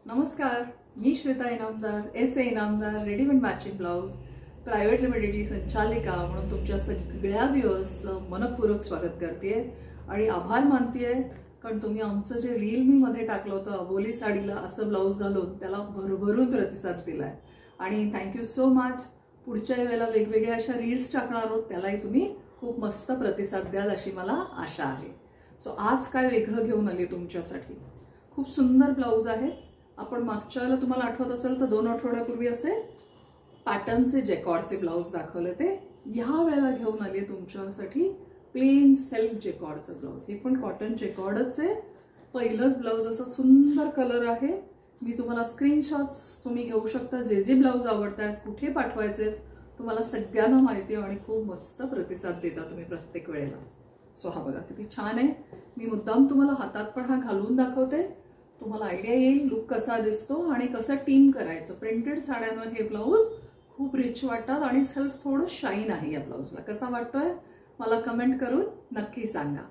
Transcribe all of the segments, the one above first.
नमस्कार, मी Shweta Inamdar, S A Inamdar, readymade matching blouse private लिमिटेडची संचालिका म्हणून तुमच्या सगळ्या व्ह्युअर्सचं मनपूर्वक स्वागत करते आणि आभार मानते कारण तुम्ही आमचं जे रील मी मध्ये टाकलं होतं अबोली साडीला असं ब्लाउज घालून त्याला भरभरून प्रतिसाद दिलाय आणि थँक्यू सो मच. पुढच्या वेळेला वेगवेगळ्या अशा रील्स टाकणार आहोत त्यालाही तुम्ही खूप मस्त प्रतिसाद द्याल अशी मला आशा आहे. सो आज काय वेगळं घेऊन आले तुमच्यासाठी. खूप सुंदर ब्लाउज आहे. आपण मागच्या वेळेला तुम्हाला आठवत असेल तर 2 आठवड्यापूर्वी असे पॅटर्नचे जेकॉर्डचे ब्लाउज दाखवले ते. ह्या वेळेला घेऊन आले तुमच्यासाठी प्लेन सेल्फ जेकॉर्डचं ब्लाउज. हे पण कॉटन जेकॉर्डच आहे. पहिलंच ब्लाउज असा सुंदर कलर आहे. मी तुम्हाला स्क्रीनशॉट्स तुम्ही घेऊ शकता. जे जे ब्लाउज आवडतात कुठे पाठवायचे तुम्हाला सगळ्यांना माहिती आहे आणि खूप मस्त प्रतिसाद देता तुम्ही प्रत्येक वेळेला. सो हा बघा किती छान आहे. मी मुद्दाम तुम्हाला हातात पण हा घालून दाखवते. तुम्हाला आयडिया येईल लुक कसा दिसतो आणि कसं टीम करायचं. प्रिंटेड साड्यांवर हे ब्लाउज खूप रिच वाटतात आणि सेल्फ थोडं शाईन आहे. या ब्लाउजला कसा वाटतोय मला कमेंट करून नक्की सांगा.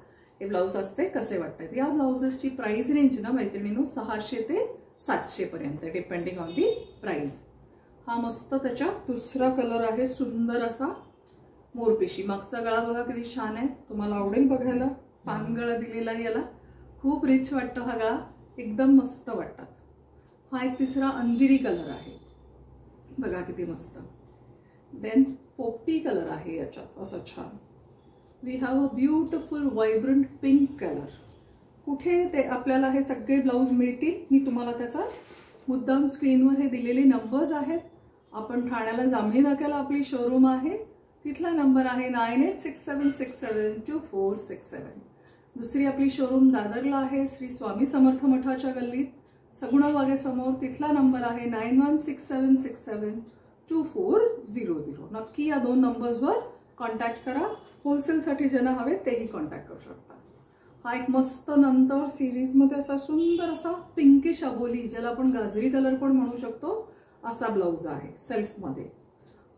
हे ब्लाउज असते कसे वाटतात. या ब्लाउजेसची प्राइस रेंज ना मैत्रिणींनो 600 ते 700 पर्यंत डिपेंडिंग ऑन दी प्राइस. हा मस्त त्याच्यात दुसरा कलर आहे सुंदर असा मोरपिशी. मागचा गळा बघा किती छान आहे. तुम्हाला आवडेल बघायला. पानगळा दिलेला आहे याला. खूप रिच वाटतो हा गळा. एकदम मस्त वाटतात. हा एक तिसरा अंजिरी कलर आहे बघा किती मस्त. देन पोपटी कलर आहे याच्यात असा छान. We have a beautiful vibrant pink colour. कुठे ते आपल्याला हे सगळे ब्लाउज मिळतील मी तुम्हाला त्याचा मुद्दाम स्क्रीनवर हे दिलेले नंबर्स आहेत. आपण ठाण्याला जांभळी नाक्याला आपली शोरूम आहे. तिथला नंबर आहे 9867672467. दुसरी आपली शोरूम दादरला आहे श्री स्वामी समर्थ मठाच्या गल्लीत सगुणा बागेसमोर. तिथला नंबर आहे 9167672400. नक्की या 2 नंबर्सवर कॉन्टॅक्ट करा. होलसेलसाठी ज्यांना हवे तेही कॉन्टॅक्ट करू शकता. हा एक मस्त नंतर सिरीजमध्ये असा सुंदर असा पिंकिश अबोली ज्याला आपण गाजरी कलर पण म्हणू शकतो असा ब्लाउज आहे सेल्फमध्ये.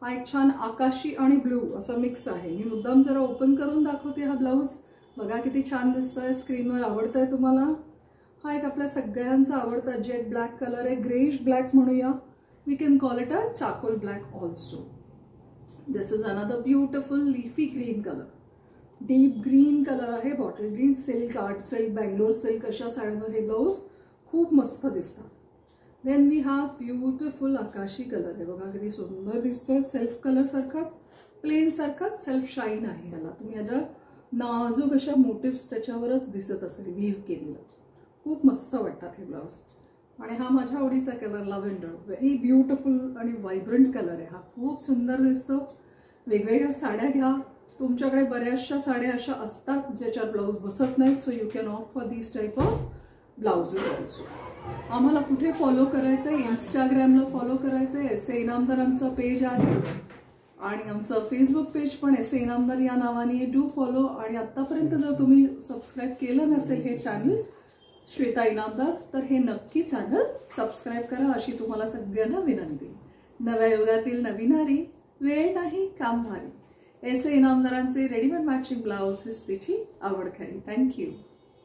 हा एक छान आकाशी आणि ब्लू असा मिक्स आहे. मी मुद्दाम जरा ओपन करून दाखवते हा ब्लाउज. बघा किती छान दिसतोय. स्क्रीनवर आवडतोय तुम्हाला. हा एक आपल्या सगळ्यांचा आवडता जेट ब्लॅक कलर आहे. ग्रेश ब्लॅक म्हणूया. We can call it a charcoal black also. This is another beautiful leafy green colour. Deep green colour आहे. Bottle green silk, art silk, Bangalore silk अशा साड्यांवर हे ब्लाउज खूप मस्त दिसतात. देन वी हॅव ब्युटिफुल आकाशी colour आहे. बघा किती सुंदर दिसतोय. सेल्फ कलर सारखाच प्लेन सारखाच सेल्फ शाईन आहे ह्याला. तुम्ही आता नाजूक अशा मोटिव्स त्याच्यावरच दिसत असेल व्हीव केलेलं. खूप मस्त वाटतात हे ब्लाउज. आणि हा माझ्या आवडीचा कलर लव्हेंडर. व्हेरी ब्युटिफुल आणि व्हायब्रंट कलर आहे हा. खूप सुंदर दिसतो. वेगवेगळ्या साड्या घ्या. तुमच्याकडे बऱ्याचशा साड्या अशा असतात ज्याच्यावर ब्लाउज बसत नाहीत. So you can opt for this type of blouses also. आम्हाला कुठे फॉलो करायचंय. इंस्टाग्रामला फॉलो करायचंय. एस ए इनामदार आमचा पेज आहे आणि आमचं फेसबुक पेज पण एस ए इनामदार या नावाने. Do follow. आणि आतापर्यंत जर तुम्ही सबस्क्राईब केलं नसेल हे चॅनल श्वेता इनामदार तर हे नक्की चॅनल सबस्क्राईब करा अशी तुम्हाला सगळ्यांना विनंती. नव्या युगातील नवीनारी, वेळ नाही काम भारी. एस ए इनामदारांचे रेडीमेड मॅचिंग ब्लाउज हिच तिची आवड खरी. थँक्यू.